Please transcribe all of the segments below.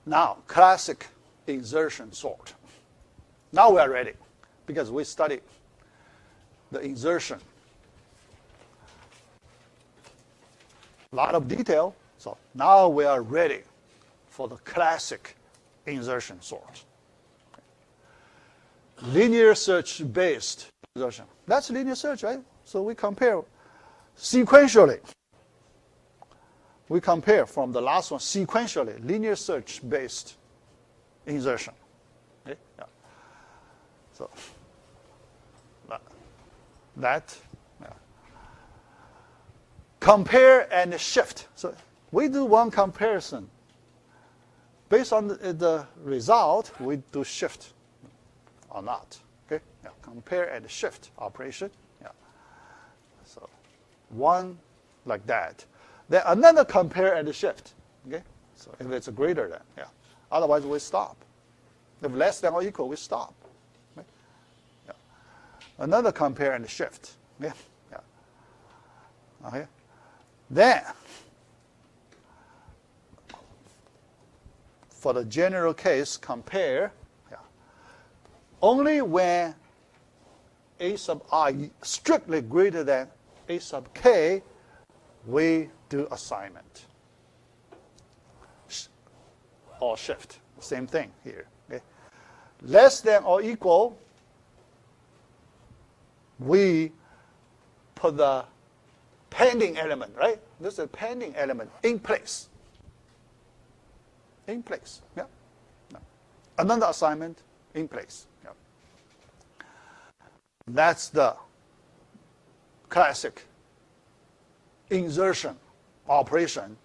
Now, classic insertion sort. Now we are ready because we studied the insertion. A lot of detail. So now we are ready for the classic insertion sort. Linear search based insertion. That's linear search, right? So we compare sequentially. We compare from the last one sequentially, linear search based insertion. Okay? Yeah. So that yeah. Compare and shift. So we do one comparison. Based on the result, we do shift or not. Okay? Yeah. Compare and shift operation. Yeah. So one like that. Then another compare and shift. Okay? So if it's greater than, yeah. Otherwise we stop. If less than or equal, we stop. Okay? Yeah. Another compare and shift. Yeah. Yeah. Okay. Then for the general case, compare. Yeah. Only when a sub I strictly greater than a sub k, we do assignment or shift. Same thing here. Okay? Less than or equal, we put the pending element, right? This is a pending element in place. In place. Yeah. No. Another assignment in place. Yeah. That's the classic insertion operation.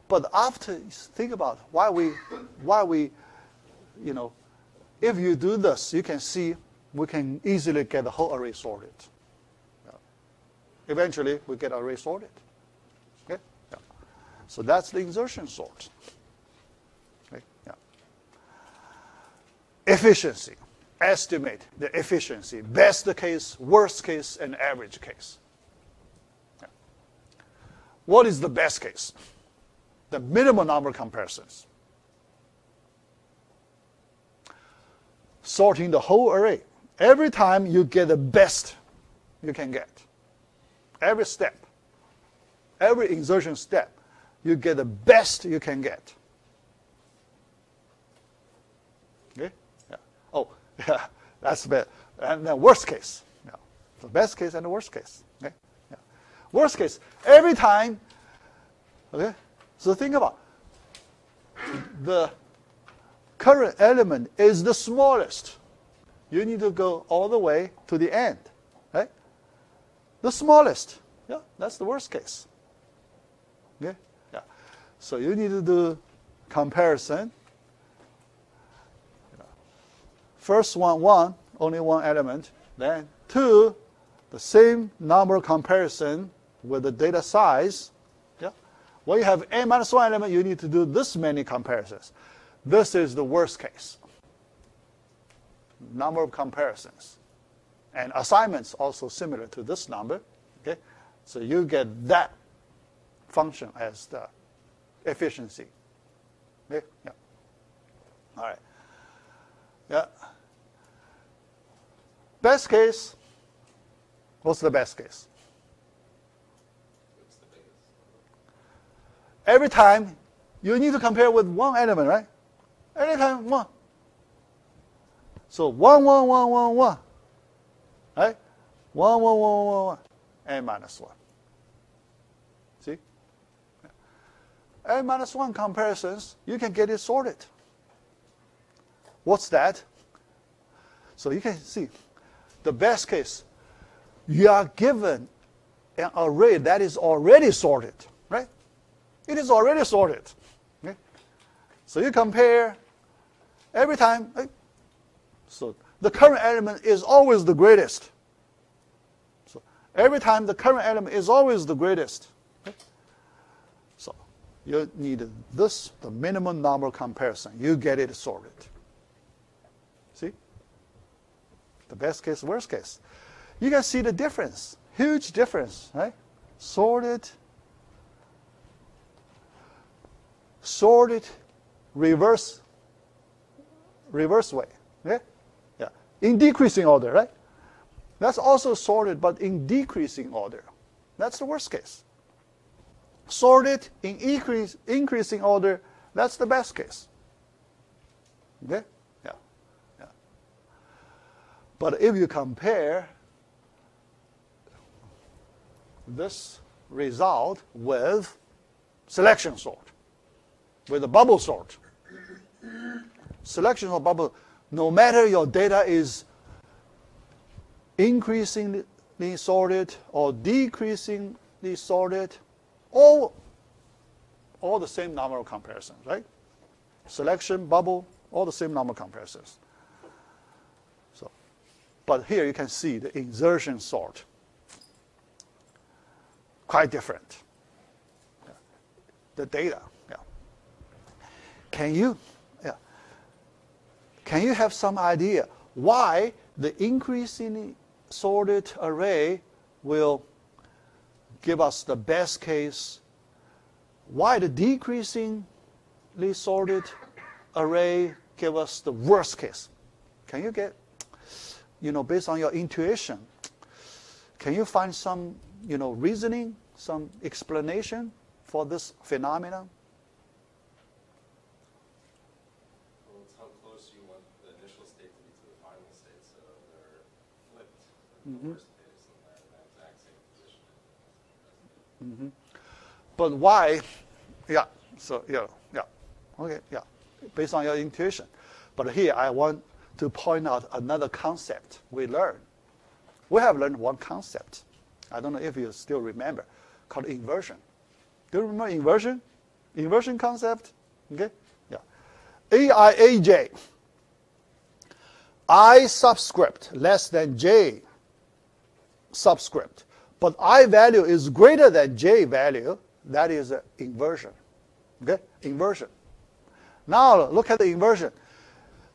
But after, think about why we, if you do this, you can see we can easily get the whole array sorted. Yeah. Eventually, we get array sorted. Okay? Yeah. So that's the insertion sort. Okay? Yeah. Efficiency. Estimate the efficiency. Best case, worst case, and average case. What is the best case? The minimum number of comparisons. Sorting the whole array. Every time you get the best you can get. Every step, every insertion step, you get the best you can get. Okay? Yeah. Oh, yeah, that's bad. And then worst case. Yeah. The best case and the worst case. Okay? Worst case, every time, okay? So think about the current element is the smallest. You need to go all the way to the end, right? The smallest, yeah, that's the worst case. Okay? Yeah. So you need to do comparison. First one, only one element. Then 2, the same number comparison with the data size. Yeah. When you have n-1 element, you need to do this many comparisons. This is the worst case. Number of comparisons. And assignments also similar to this number. Okay? So you get that function as the efficiency. Okay? Yeah. All right. Yeah. Best case. What's the best case? Every time, you need to compare with one element, right? Every time, one. So 1, 1, 1, 1, 1. Right? 1, 1, 1, 1, 1. n-1. See? n-1 comparisons, you can get it sorted. What's that? So you can see, the best case, you are given an array that is already sorted, right? It is already sorted. Okay? So you compare every time. Right? So the current element is always the greatest. So every time the current element is always the greatest. Okay? So you need this, the minimum number comparison. You get it sorted. See? The best case, worst case. You can see the difference. Huge difference, right? Sorted, reverse way. Okay? Yeah. In decreasing order, right? That's also sorted, but in decreasing order. That's the worst case. Sorted in increasing order, that's the best case. Okay? Yeah. Yeah. But if you compare this result with selection sort, with a bubble sort, selection or bubble, no matter your data is increasingly sorted or decreasingly sorted, all the same number of comparisons, right? Selection, bubble, all the same number of comparisons. So, but here you can see the insertion sort, quite different. Yeah. The data, yeah. Can you have some idea why the increasingly sorted array will give us the best case, why the decreasingly sorted array give us the worst case? Can you get, based on your intuition, can you find some, reasoning, some explanation for this phenomenon? Well, it's how close you want the initial state to be to the final state, so they're flipped in the worst case, and they're in that exact same position. But why? Yeah. So yeah. Okay. Yeah. Based on your intuition. But here I want to point out another concept we learned. We have learned one concept. I don't know if you still remember, called inversion. Do you remember inversion? Inversion concept. Okay. Yeah. AIAJ. I subscript less than J subscript, but I value is greater than J value, that is an inversion. Okay? Inversion. Now look at the inversion.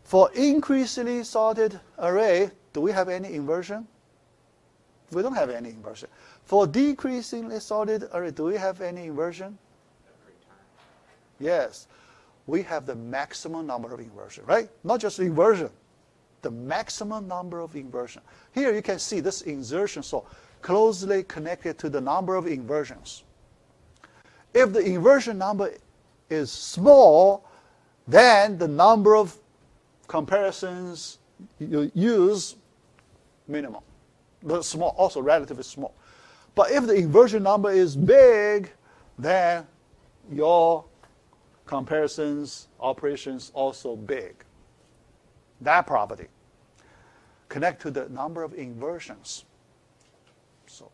For increasingly sorted array, do we have any inversion? We don't have any inversion. For decreasingly sorted array, do we have any inversion? Every time. Yes. We have the maximum number of inversion, right? Not just inversion. The maximum number of inversion. Here you can see this insertion sort closely connected to the number of inversions. If the inversion number is small, then the number of comparisons you use minimum. The small, also relatively small. But if the inversion number is big, then your comparisons, operations also big. That property connect to the number of inversions. So,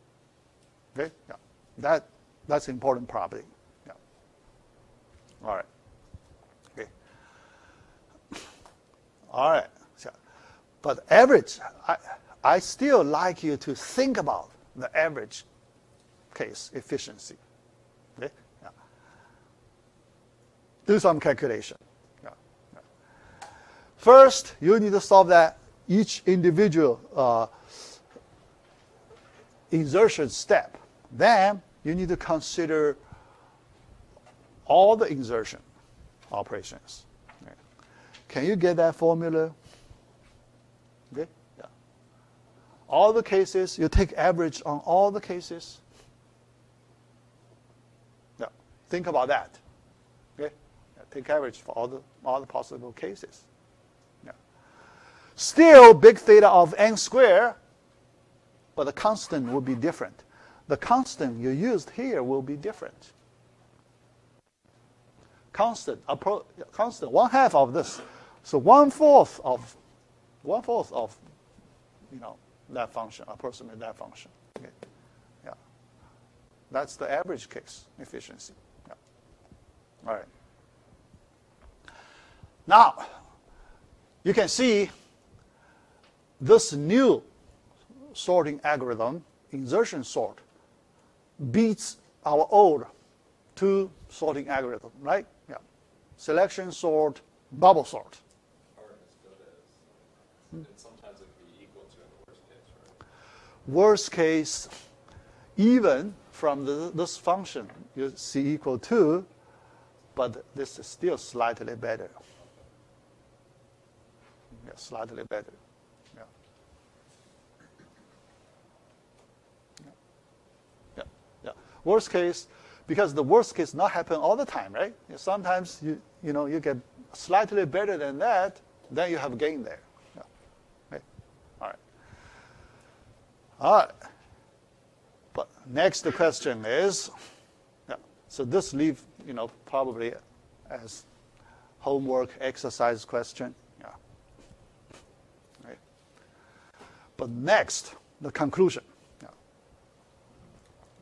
okay, yeah, that's important property. Yeah. All right. Okay. All right. So, but average, I still like you to think about the average case efficiency. Okay. Yeah. Do some calculation. Yeah. Yeah. First, you need to solve that each individual insertion step. Then you need to consider all the insertion operations. Okay. Can you get that formula? Okay. Yeah. All the cases, you take average on all the cases. Yeah. Think about that. Okay. Yeah. Take average for all the possible cases. Still big theta of n squared, but the constant will be different. The constant you used here will be different. Constant, 1/2 of this. So 1/4 of that function, approximate that function. Okay. Yeah. That's the average case efficiency. Yeah. All right. Now you can see this new sorting algorithm, insertion sort, beats our old two sorting algorithm, right? Yeah. Selection sort, bubble sort. Or as good as, and sometimes it would be equal to in the worst case, right? Worst case, even from this function, you see equal to, but this is still slightly better. Yeah, slightly better. Yeah. Yeah. Yeah. Worst case, because the worst case not happen all the time, right? Sometimes you get slightly better than that, then you have gain there. Yeah. Okay. All right. All right. But next the question is, yeah, so this leave, probably as homework exercise question. Yeah. Right. But next, the conclusion. Yeah.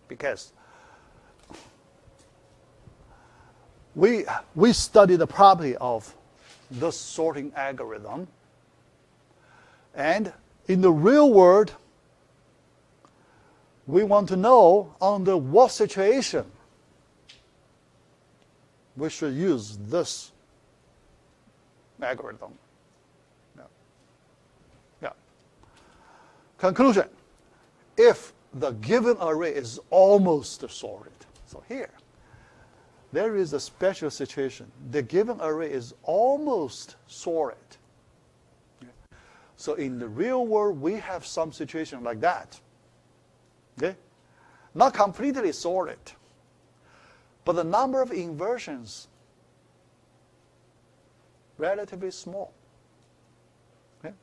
Because we study the property of this sorting algorithm, and in the real world, we want to know under what situation we should use this algorithm. Yeah. Yeah. Conclusion. If the given array is almost sorted, so here, there is a special situation. The given array is almost sorted. Okay. So in the real world, we have some situation like that. Okay? Not completely sorted, but the number of inversions relatively small. Okay?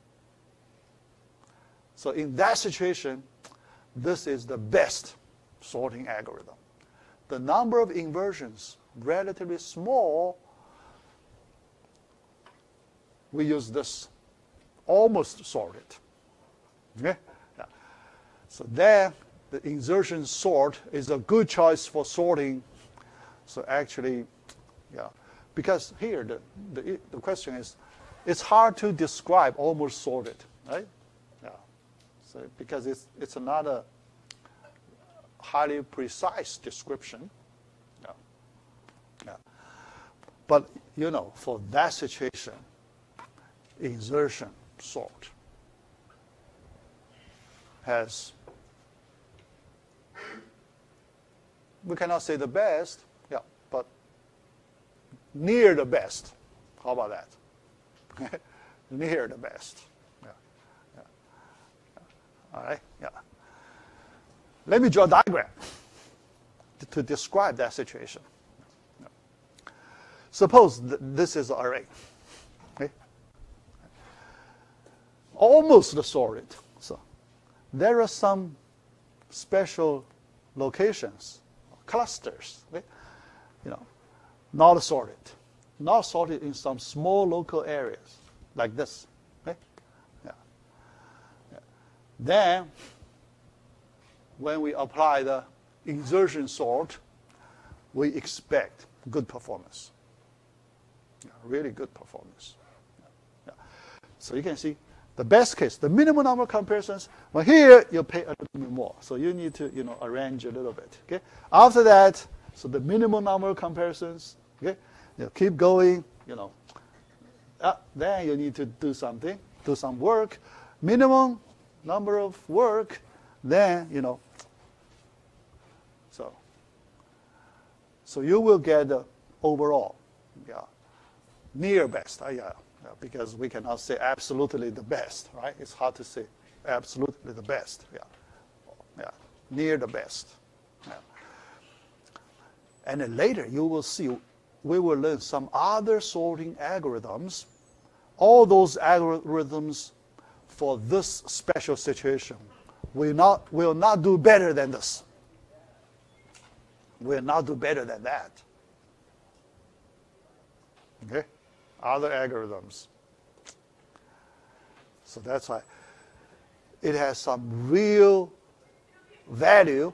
So in that situation, this is the best sorting algorithm. The number of inversions relatively small, we use this almost sorted. Okay? Yeah. So there, the insertion sort is a good choice for sorting. So actually, yeah, because here the question is, it's hard to describe almost sorted, right? Yeah. So because it's another highly precise description. Yeah. Yeah. But for that situation, insertion sort has, we cannot say the best, yeah, but near the best. How about that? Near the best. Yeah. Yeah. All right. Yeah. Let me draw a diagram to describe that situation. Yeah. Suppose this is an array. Okay? Almost sorted. So there are some special locations, clusters, okay? Not sorted. Not sorted in some small local areas, like this. Okay? Yeah. Yeah. Then, when we apply the insertion sort, we expect good performance. Yeah, really good performance. Yeah. Yeah. So you can see the best case, the minimum number of comparisons. Well, here you pay a little bit more, so you need to arrange a little bit. Okay. After that, so the minimum number of comparisons. Okay. Keep going. Then you need to do something, do some work. Minimum number of work. Then So you will get the overall, yeah, near best. Because we cannot say absolutely the best, right? It's hard to say absolutely the best. Yeah, yeah, near the best. Yeah. And then later you will see, we will learn some other sorting algorithms. All those algorithms for this special situation will not do better than this. Will not do better than that. Okay? Other algorithms. So that's why it has some real value.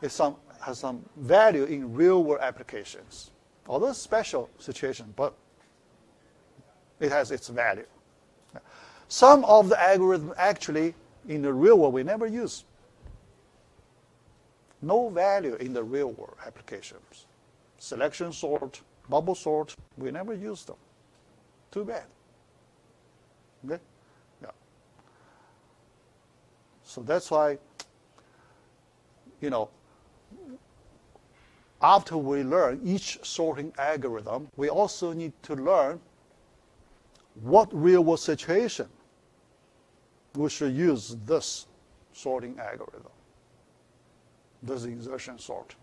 It has some value in real world applications. Although special situation, but it has its value. Some of the algorithms actually in the real world we never use. No value in the real world applications. Selection sort, bubble sort, we never use them. Too bad. Okay? Yeah. So that's why, after we learn each sorting algorithm, we also need to learn what real-world situation we should use this sorting algorithm. This insertion sort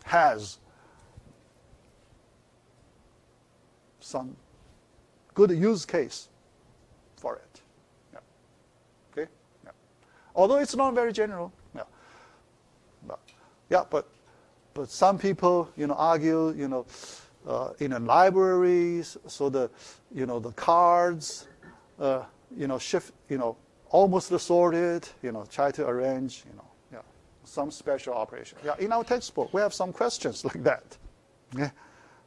has some good use case for it. Yeah. Okay? Yeah. Although it's not very general. Yeah. But some people, argue, in the libraries, so the cards, shift, almost sorted, try to arrange, some special operation. Yeah, in our textbook, we have some questions like that. Yeah,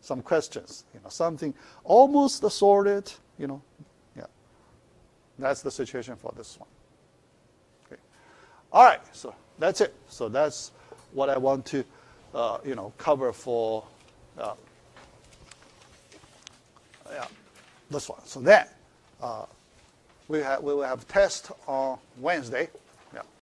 some questions, something almost sorted, Yeah, that's the situation for this one. Okay. All right, so that's it. So that's what I want to, cover for this one. So then we will have test on Wednesday.